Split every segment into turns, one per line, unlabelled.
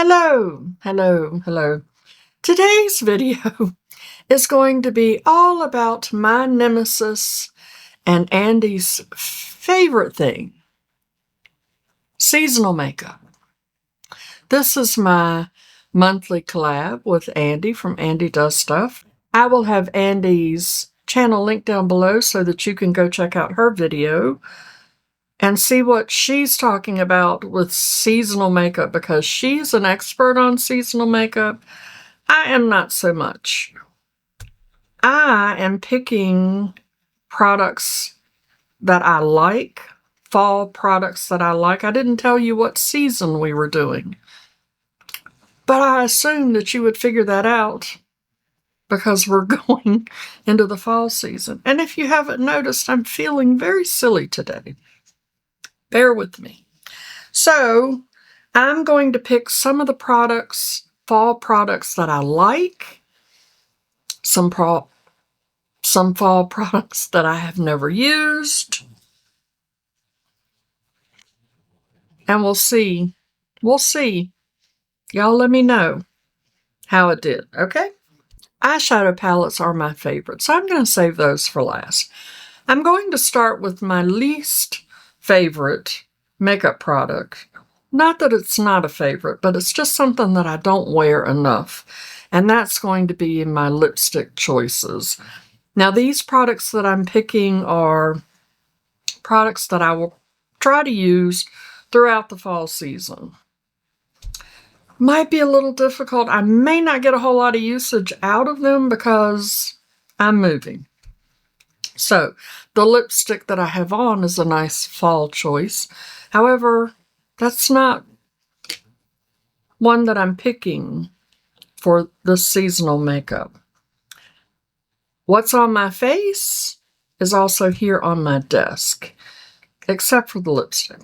Hello, hello, hello. Today's video is going to be all about my nemesis and Andy's favorite thing, seasonal makeup. This is my monthly collab with Andi from Andi Does Stuff. I will have Andi's channel linked down below so that you can go check out her video and see what she's talking about with seasonal makeup, because she's an expert on seasonal makeup. I am not so much. I am picking products that I like, fall products that I like. I didn't tell you what season we were doing, but I assumed that you would figure that out because we're going into the fall season. And if you haven't noticed, I'm feeling very silly today. Bear with me. So I'm going to pick some of the fall products that I like, some fall products that I have never used, and we'll see. Y'all let me know how it did, okay? Eyeshadow palettes are my favorite, so I'm going to save those for last. I'm going to start with my least favorite makeup product. Not that it's not a favorite, but it's just something that I don't wear enough. And that's going to be my lipstick choices. Now, these products that I'm picking are products that I will try to use throughout the fall season. Might be a little difficult. I may not get a whole lot of usage out of them because I'm moving. So the lipstick that I have on is a nice fall choice. However, that's not one that I'm picking for the seasonal makeup. What's on my face is also here on my desk, except for the lipstick.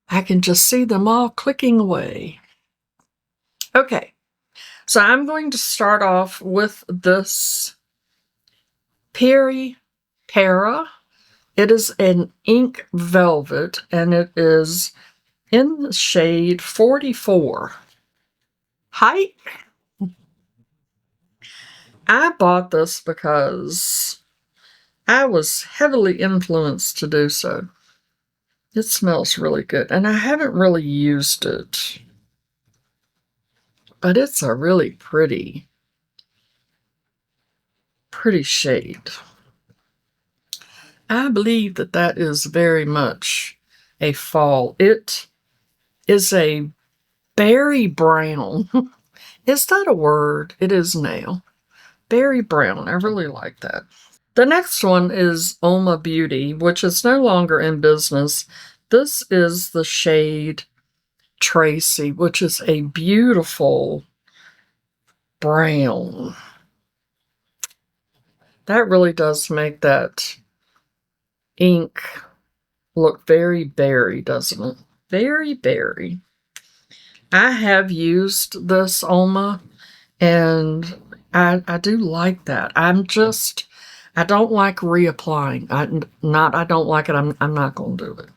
I can just see them all clicking away. Okay, so I'm going to start off with this Peripera. It is an ink velvet, and it is in the shade 44. Height. I bought this because I was heavily influenced to do so. It smells really good, and I haven't really used it, but it's a really pretty shade. I believe that that is very much a fall. It is a berry brown. Is that a word? It is now. Berry brown. I really like that. The next one is UOMA Beauty, which is no longer in business. This is the shade Tracy, which is a beautiful brown. That really does make that ink look very berry, doesn't it? Very berry. I have used this UOMA, and I do like that. I don't like reapplying. I don't like it. I'm not going to do it.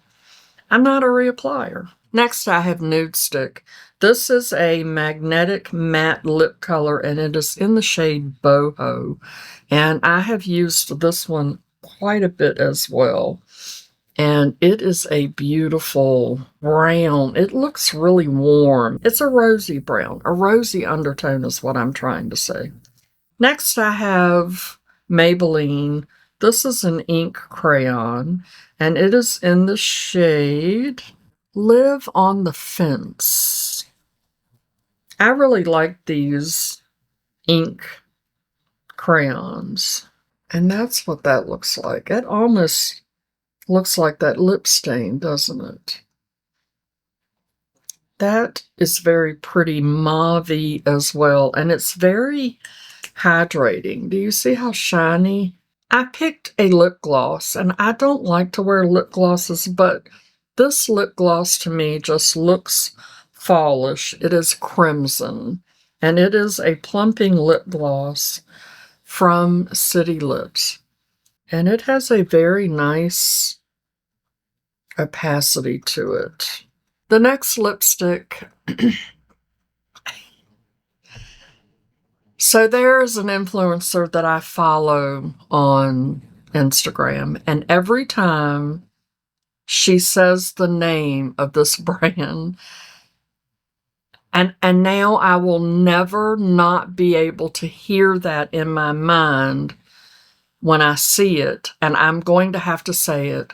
I'm not a reapplier. Next, I have Nude Stick. This is a magnetic matte lip color, and it is in the shade Boho. And I have used this one quite a bit as well. And it is a beautiful brown. It looks really warm. It's a rosy brown. A rosy undertone is what I'm trying to say. Next, I have Maybelline. This is an ink crayon, and it is in the shade Live on the Fence. I really like these ink crayons, and that's what that looks like. It almost looks like that lip stain, doesn't it? That is very pretty mauve-y as well, and it's very hydrating. Do you see how shiny? I picked a lip gloss, and I don't like to wear lip glosses, but this lip gloss to me just looks fallish. It is crimson, and it is a plumping lip gloss from City Lips, and it has a very nice opacity to it. The next lipstick So there's an influencer that I follow on Instagram, and every time she says the name of this brand, and now I will never not be able to hear that in my mind when I see it, and I'm going to have to say it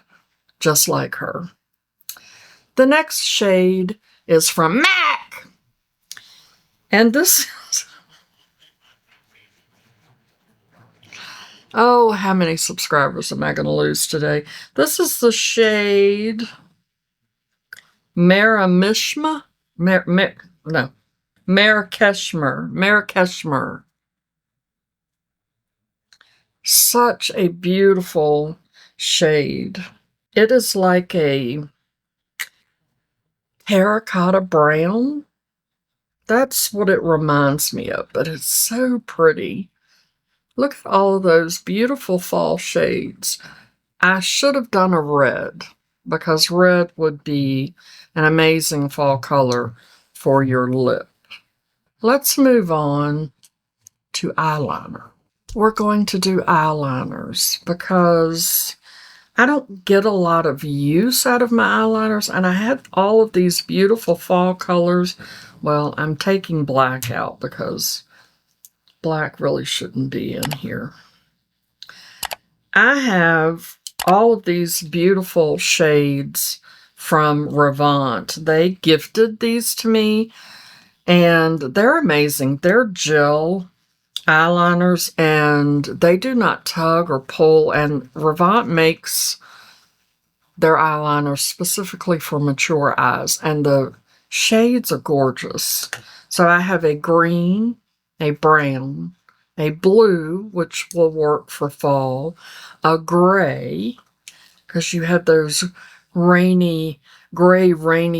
just like her. The next shade is from MAC, and this is, oh, how many subscribers am I going to lose today? This is the shade Maramishma? No. Marrakeshmer. Such a beautiful shade. It is like a terracotta brown. That's what it reminds me of, but it's so pretty. Look at all of those beautiful fall shades. I should have done a red, because red would be an amazing fall color for your lip. Let's move on to eyeliner. We're going to do eyeliners because I don't get a lot of use out of my eyeliners, and I have all of these beautiful fall colors. Well, I'm taking black out because black really shouldn't be in here. I have all of these beautiful shades from Revant. They gifted these to me, and they're amazing. They're gel eyeliners, and they do not tug or pull, and Revant makes their eyeliners specifically for mature eyes, and the shades are gorgeous. So I have a green, a brown, a blue, which will work for fall, a gray, because you have those rainy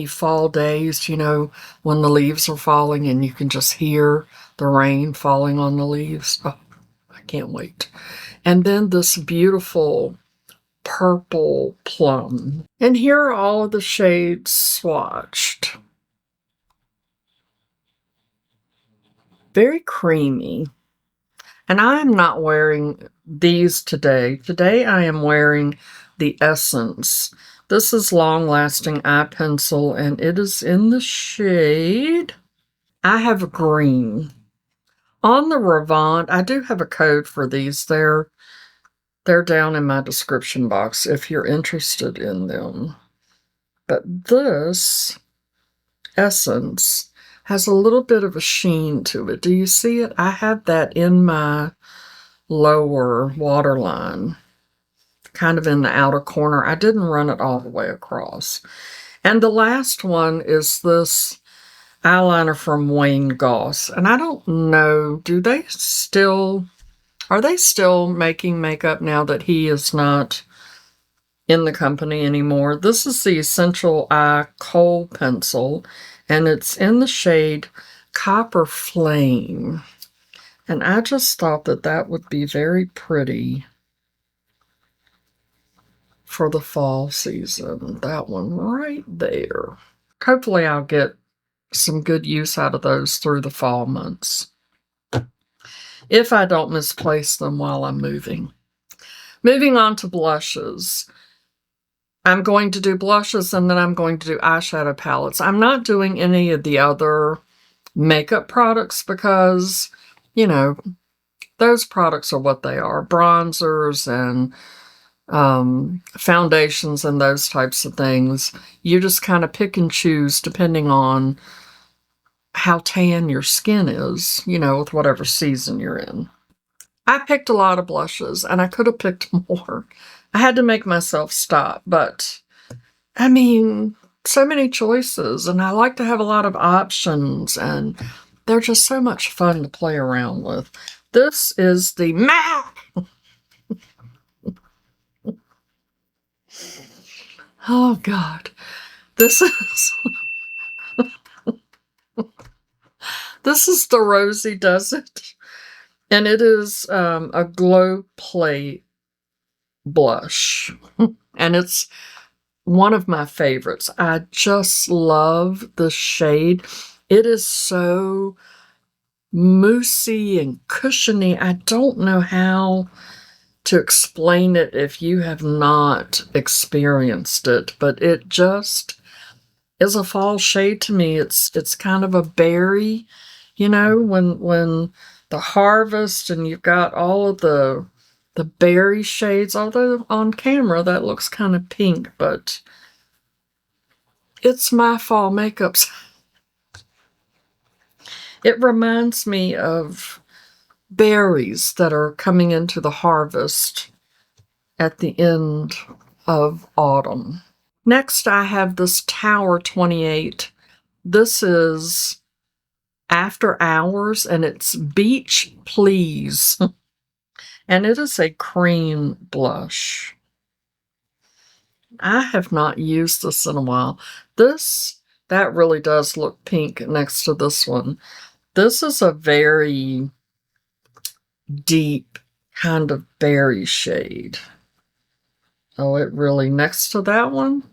fall days, you know, when the leaves are falling and you can just hear the rain falling on the leaves. Oh, I can't wait. And then this beautiful purple plum. And here are all of the shades swatched. Very creamy. And I am not wearing these today. Today I am wearing the Essence. This is Long Lasting Eye Pencil, and it is in the shade, I have a green. On the Revant, I do have a code for these. They're down in my description box if you're interested in them. But this Essence has a little bit of a sheen to it. Do you see it? I have that in my lower waterline, kind of in the outer corner. I didn't run it all the way across. And the last one is this eyeliner from Wayne Goss. And I don't know, are they still making makeup now that he is not in the company anymore? This is the Essential Eye Kohl Pencil, and it's in the shade Copper Flame. And I just thought that that would be very pretty for the fall season. That one right there. Hopefully I'll get some good use out of those through the fall months, if I don't misplace them while I'm moving. Moving on to blushes. I'm going to do blushes, and then I'm going to do eyeshadow palettes. I'm not doing any of the other makeup products because, you know, those products are what they are. Bronzers and foundations and those types of things. You just kind of pick and choose depending on how tan your skin is, you know, with whatever season you're in. I picked a lot of blushes, and I could have picked more. I had to make myself stop, but I mean, so many choices, and I like to have a lot of options, and they're just so much fun to play around with. This is the MAC. Oh, God. This is the Rosie Does It, and it is a Glow Play blush, and it's one of my favorites. I just love the shade. It is so moussey and cushiony. I don't know how to explain it if you have not experienced it, but it just is a fall shade to me. It's kind of a berry, you know, when the harvest and you've got all of the berry shades, although on camera that looks kind of pink, but it's my fall makeup. It reminds me of berries that are coming into the harvest at the end of autumn. Next, I have this Tower 28. This is After Hours, and it's Beach Please. And it is a cream blush. I have not used this in a while. That really does look pink next to this one. This is a very deep kind of berry shade. Oh, it really, next to that one?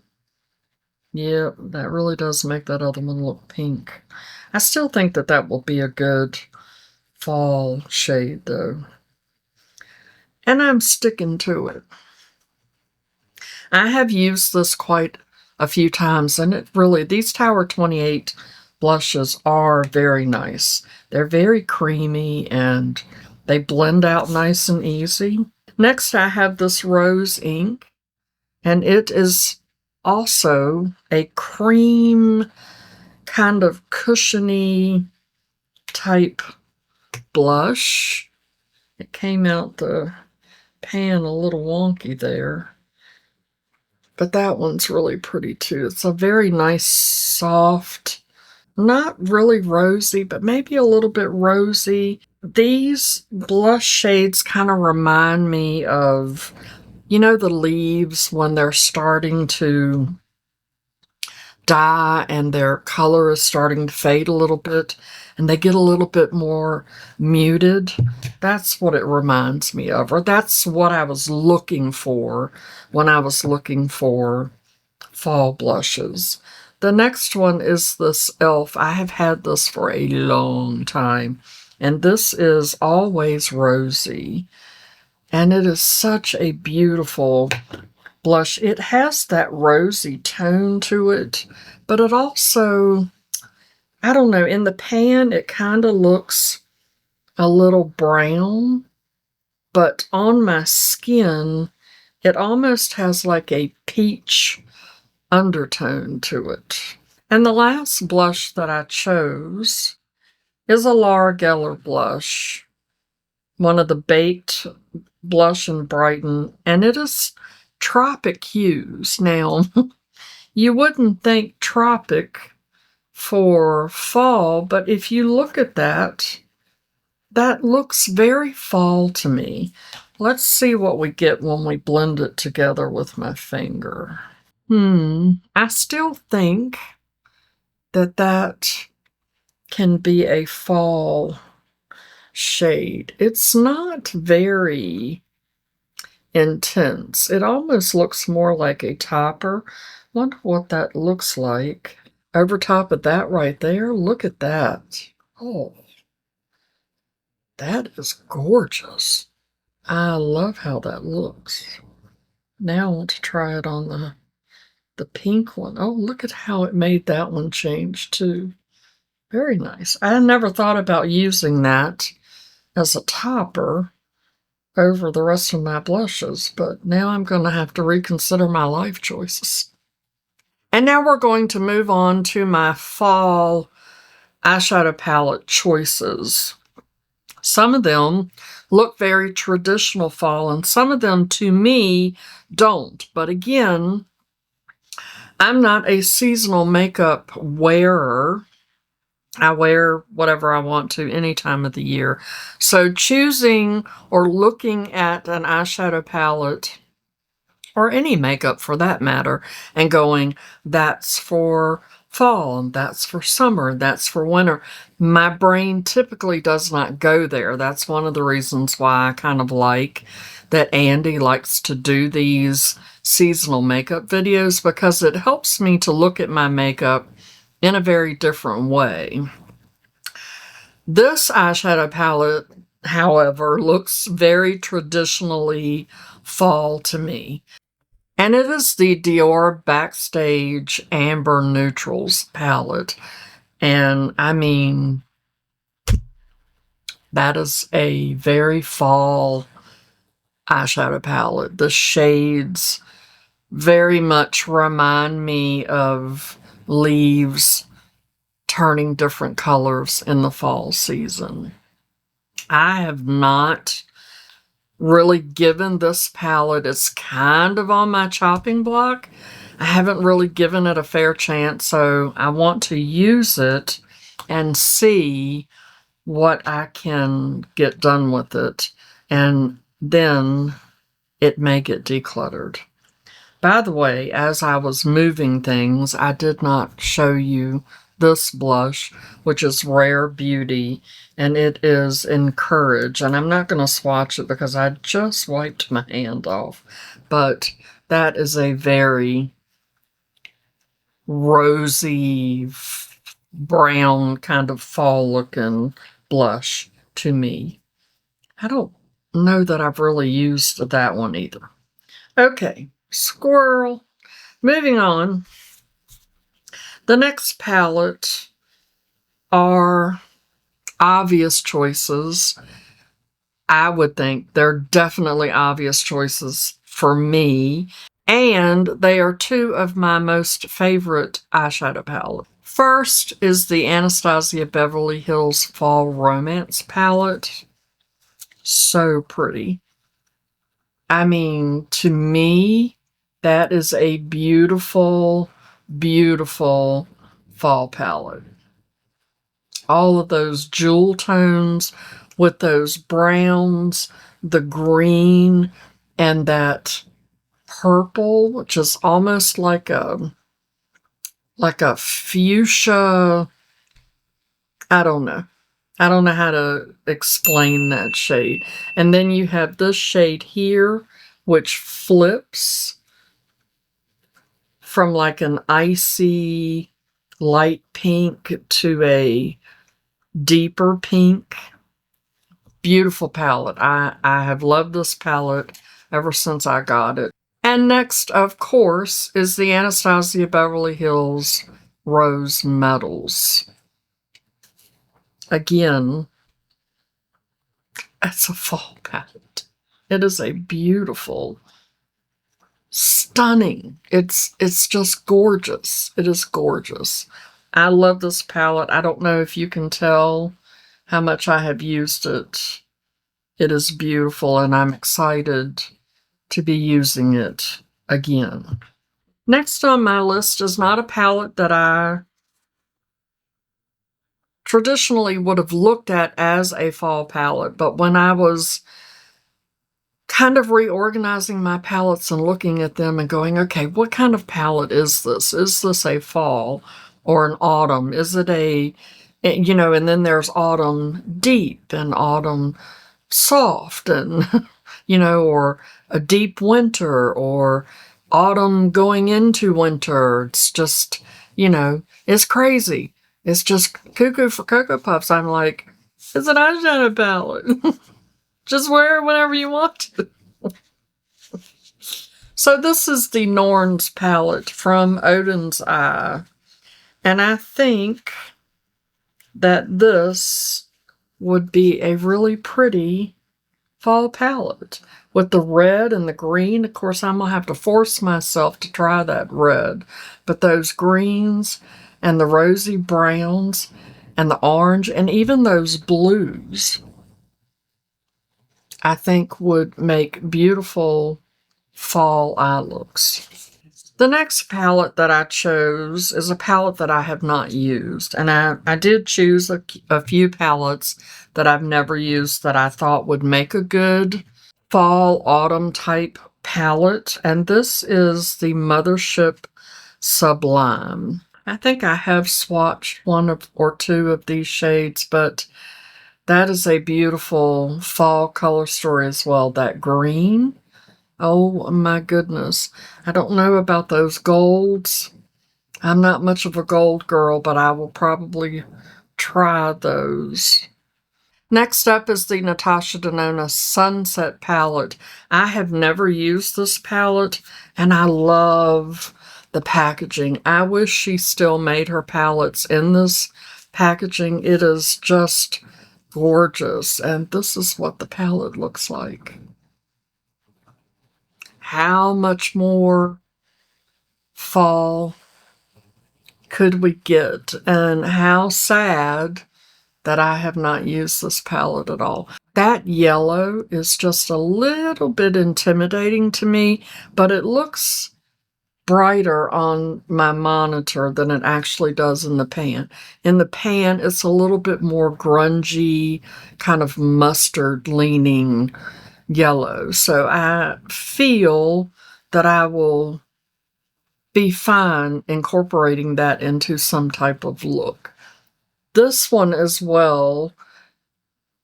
Yeah, that really does make that other one look pink. I still think that will be a good fall shade, though. And I'm sticking to it. I have used this quite a few times, and it really, these Tower 28 blushes are very nice. They're very creamy, and they blend out nice and easy. Next, I have this Rose Ink, and it is also a cream, kind of cushiony type blush. It came out the pan a little wonky there, but that one's really pretty too. It's a very nice, soft, not really rosy, but maybe a little bit rosy. These blush shades kind of remind me of, you know, the leaves when they're starting to die and their color is starting to fade a little bit and they get a little bit more muted. That's what it reminds me of, or that's what I was looking for when I was looking for fall blushes. The next one is this e.l.f. I have had this for a long time, and this is Always Rosy, and it is such a beautiful blush. It has that rosy tone to it, but it also, I don't know, in the pan it kind of looks a little brown, but on my skin it almost has like a peach undertone to it. And the last blush that I chose is a Laura Geller blush, one of the Baked Blush and Brighten, and it is Tropic Hues. Now, you wouldn't think tropic for fall, but if you look at that, that looks very fall to me. Let's see what we get when we blend it together with my finger. I still think that can be a fall shade. It's not very intense. It almost looks more like a topper. Wonder what that looks like. Over top of that right there, look at that. Oh, that is gorgeous. I love how that looks. Now I want to try it on the pink one. Oh, look at how it made that one change too. Very nice. I never thought about using that as a topper over the rest of my blushes, but now I'm going to have to reconsider my life choices. And now we're going to move on to my fall eyeshadow palette choices. Some of them look very traditional fall, and some of them, to me, don't. But again, I'm not a seasonal makeup wearer. I wear whatever I want to any time of the year. So choosing or looking at an eyeshadow palette, or any makeup for that matter, and going, that's for fall, and that's for summer, that's for winter, my brain typically does not go there. That's one of the reasons why I kind of like that Andi likes to do these seasonal makeup videos, because it helps me to look at my makeup in a very different way. This eyeshadow palette, however, looks very traditionally fall to me. And it is the Dior Backstage Amber Neutrals palette. And I mean, that is a very fall eyeshadow palette. The shades very much remind me of leaves turning different colors in the fall season. I have not really given this palette, it's kind of on my chopping block. I haven't really given it a fair chance, so I want to use it and see what I can get done with it, and then it may get decluttered. By the way, as I was moving things, I did not show you this blush, which is Rare Beauty, and it is in Courage. And I'm not going to swatch it because I just wiped my hand off. But that is a very rosy, brown kind of fall-looking blush to me. I don't know that I've really used that one either. Okay, squirrel. Moving on. The next palette are obvious choices. I would think they're definitely obvious choices for me. And they are two of my most favorite eyeshadow palettes. First is the Anastasia Beverly Hills Fall Romance palette. So pretty. I mean, to me, that is a beautiful, beautiful fall palette. All of those jewel tones with those browns, the green, and that purple, which is almost like a fuchsia. I don't know. I don't know how to explain that shade. And then you have this shade here, which flips from like an icy light pink to a deeper pink. Beautiful palette. I have loved this palette ever since I got it. And next, of course, is the Anastasia Beverly Hills Rose Metals. Again, it's a fall palette. It is a beautiful, stunning. It's just gorgeous. It is gorgeous. I love this palette. I don't know if you can tell how much I have used it. It is beautiful, and I'm excited to be using it again. Next on my list is not a palette that I traditionally would have looked at as a fall palette, but when I was kind of reorganizing my palettes and looking at them and going, okay, what kind of palette is this? Is this a fall or an autumn? Is it a, you know, and then there's autumn deep and autumn soft and, you know, or a deep winter or autumn going into winter. It's just, you know, it's crazy. It's just cuckoo for Cocoa Puffs. I'm like, it's an eyeshadow palette. Just wear it whenever you want to. So this is the Norns palette from Odin's Eye. And I think that this would be a really pretty fall palette. With the red and the green, of course, I'm going to have to force myself to try that red. But those greens and the rosy browns and the orange and even those blues, I think would make beautiful fall eye looks. The next palette that I chose is a palette that I have not used. And I did choose a few palettes that I've never used that I thought would make a good fall autumn type palette. And this is the Mothership Sublime. I think I have swatched one or two of these shades, but that is a beautiful fall color story as well. That green. Oh my goodness. I don't know about those golds. I'm not much of a gold girl, but I will probably try those. Next up is the Natasha Denona Sunset palette. I have never used this palette, and I love the packaging. I wish she still made her palettes in this packaging. It is just gorgeous, and this is what the palette looks like. How much more fall could we get, and how sad that I have not used this palette at all. That yellow is just a little bit intimidating to me, but it looks brighter on my monitor than it actually does in the pan. In the pan, it's a little bit more grungy, kind of mustard leaning yellow. So I feel that I will be fine incorporating that into some type of look. This one as well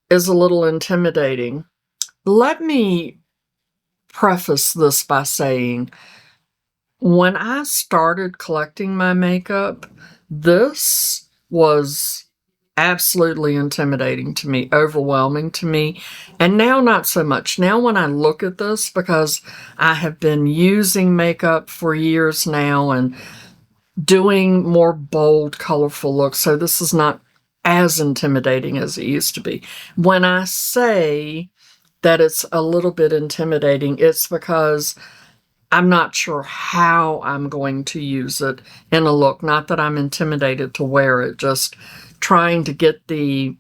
is a little intimidating. Let me preface this by saying, when I started collecting my makeup, this was absolutely intimidating to me, overwhelming to me, and now not so much. Now when I look at this, because I have been using makeup for years now and doing more bold, colorful looks, so this is not as intimidating as it used to be. When I say that it's a little bit intimidating, it's because I'm not sure how I'm going to use it in a look. Not that I'm intimidated to wear it, just trying to get the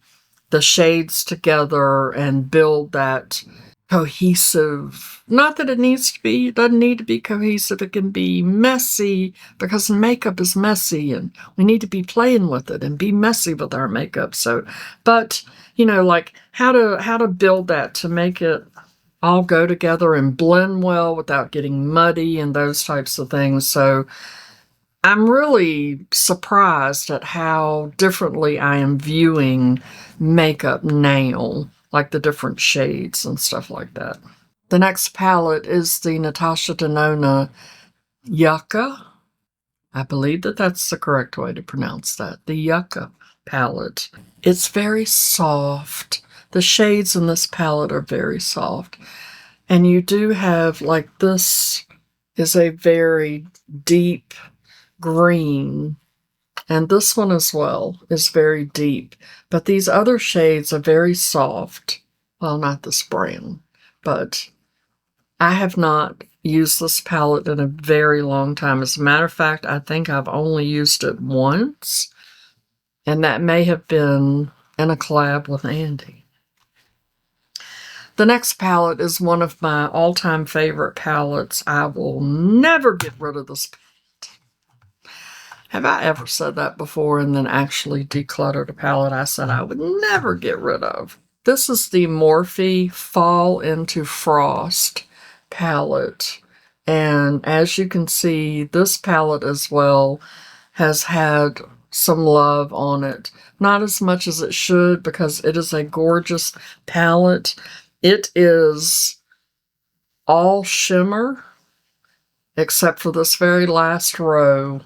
shades together and build that cohesive, not that it needs to be, it doesn't need to be cohesive, it can be messy, because makeup is messy and we need to be playing with it and be messy with our makeup. So, but, you know, like how to build that to make it all go together and blend well without getting muddy and those types of things. So I'm really surprised at how differently I am viewing makeup now, like the different shades and stuff like that. The next palette is the Natasha Denona Yucca. I believe that that's the correct way to pronounce that. The Yucca palette. It's very soft. The shades in this palette are very soft. And you do have, like, this is a very deep green, and this one as well is very deep, but these other shades are very soft. Well, not this brown, but I have not used this palette in a very long time. As a matter of fact, I think I've only used it once, and that may have been in a collab with Andi. The next palette is one of my all-time favorite palettes. I will never get rid of this palette. Have I ever said that before and then actually decluttered a palette I said I would never get rid of? This is the Morphe Fall Into Frost palette. And as you can see, this palette as well has had some love on it. Not as much as it should, because it is a gorgeous palette. It is all shimmer, except for this very last row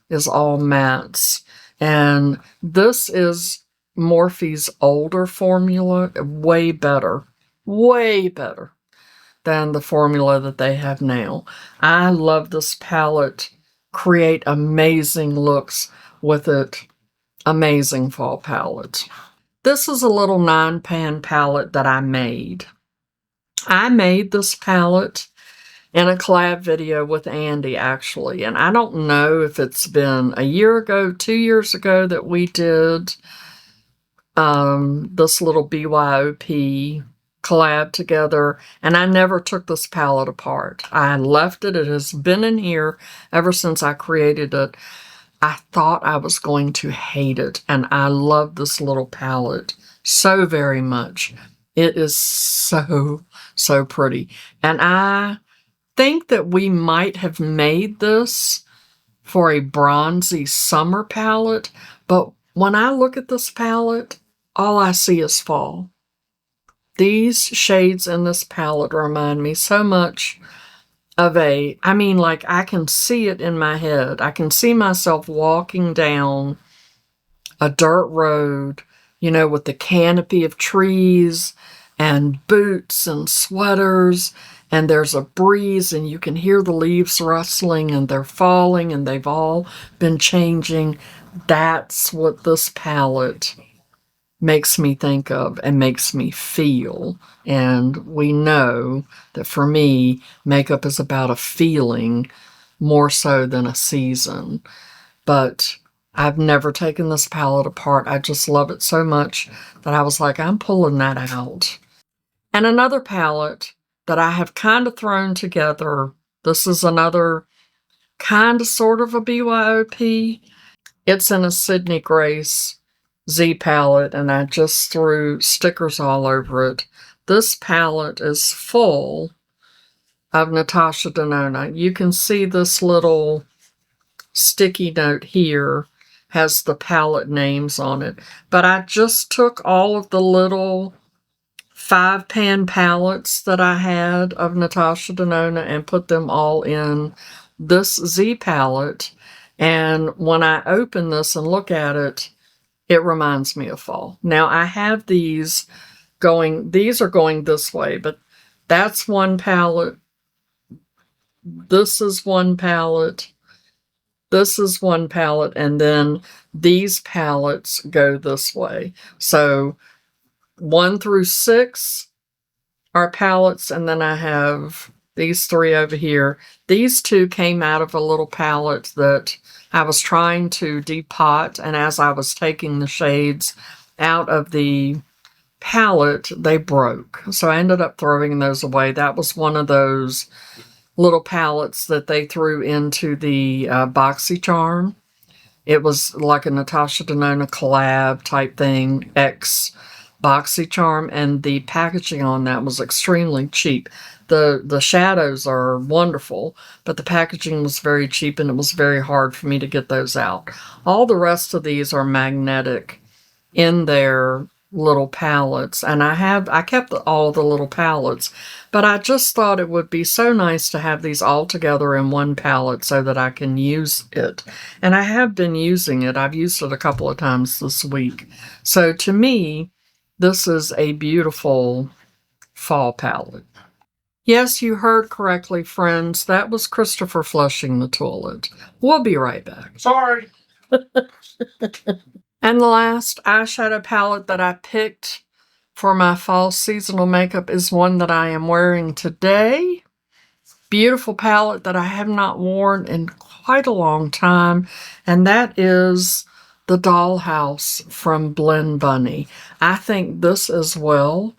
is all mattes. And this is Morphe's older formula, way better than the formula that they have now. I love this palette. Create amazing looks with it. Amazing fall palette. This is a little 9-pan palette that I made. I made this palette in a collab video with Andi, actually. And I don't know if it's been a year ago, 2 years ago that we did this little BYOP collab together. And I never took this palette apart. I left it. It has been in here ever since I created it. I thought I was going to hate it. And I love this little palette so very much. It is so pretty. And I think that we might have made this for a bronzy summer palette, but when I look at this palette, all I see is fall. These shades in this palette remind me so much of I mean, like, I can see it in my head. I can see myself walking down a dirt road, you know, with the canopy of trees and boots and sweaters, and there's a breeze and you can hear the leaves rustling and they're falling and they've all been changing. That's what this palette makes me think of and makes me feel. And we know that for me, makeup is about a feeling more so than a season. But I've never taken this palette apart. I just love it so much that I was like, I'm pulling that out. And another palette that I have kind of thrown together. This is another kind of sort of a BYOP. It's in a Sydney Grace Z palette, and I just threw stickers all over it. This palette is full of Natasha Denona. You can see this little sticky note here has the palette names on it. But I just took all of the little 5-pan palettes that I had of Natasha Denona and put them all in this Z palette. And when I open this and look at it, it reminds me of fall. Now, I have these are going this way, but that's one palette. This is one palette. This is one palette, and then these palettes go this way. So 1 through 6 are palettes, and then I have these 3 over here. These 2 came out of a little palette that I was trying to depot, and as I was taking the shades out of the palette, they broke. So I ended up throwing those away. That was one of those little palettes that they threw into the BoxyCharm. It was like a Natasha Denona collab type thing, X BoxyCharm, and the packaging on that was extremely cheap. The shadows are wonderful, but the packaging was very cheap and it was very hard for me to get those out. All the rest of these are magnetic in their little palettes, and I kept all the little palettes, but I just thought it would be so nice to have these all together in one palette so that I can use it. And I have been using it. I've used it a couple of times this week. So to me, this is a beautiful fall palette. Yes, you heard correctly, friends. That was Christopher flushing the toilet. We'll be right back.
Sorry.
And the last eyeshadow palette that I picked for my fall seasonal makeup is one that I am wearing today. Beautiful palette that I have not worn in quite a long time, and that is the Dollhouse from Blend Bunny. I think this as well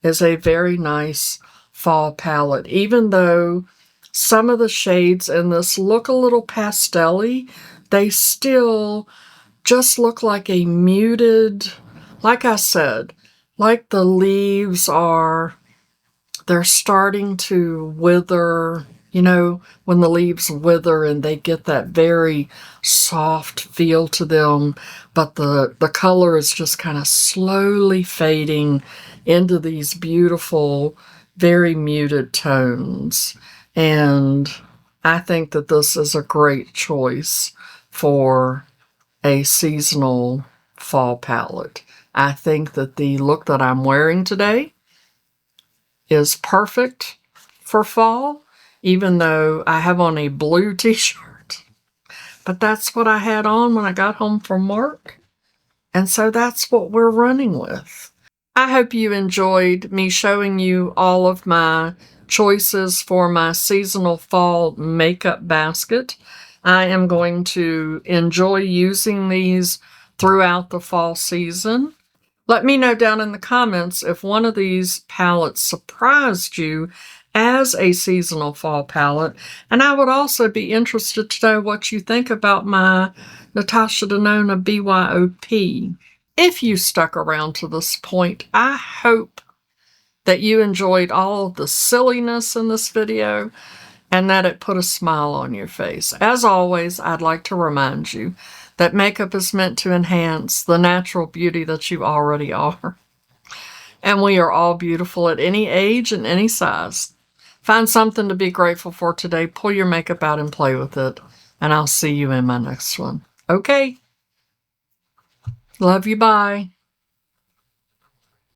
is a very nice fall palette, even though some of the shades in this look a little pastel-y, they still just look like a muted, like I said, like the leaves they're starting to wither. You know, when the leaves wither and they get that very soft feel to them, but the color is just kind of slowly fading into these beautiful, very muted tones. And I think that this is a great choice for a seasonal fall palette. I think that the look that I'm wearing today is perfect for fall, even though I have on a blue t-shirt. But that's what I had on when I got home from work. And so that's what we're running with. I hope you enjoyed me showing you all of my choices for my seasonal fall makeup basket. I am going to enjoy using these throughout the fall season. Let me know down in the comments if one of these palettes surprised you as a seasonal fall palette. And I would also be interested to know what you think about my Natasha Denona BYOP. If you stuck around to this point, I hope that you enjoyed all of the silliness in this video and that it put a smile on your face. As always, I'd like to remind you that makeup is meant to enhance the natural beauty that you already are. And we are all beautiful at any age and any size. Find something to be grateful for today, pull your makeup out and play with it, and I'll see you in my next one. Okay? Love you, bye.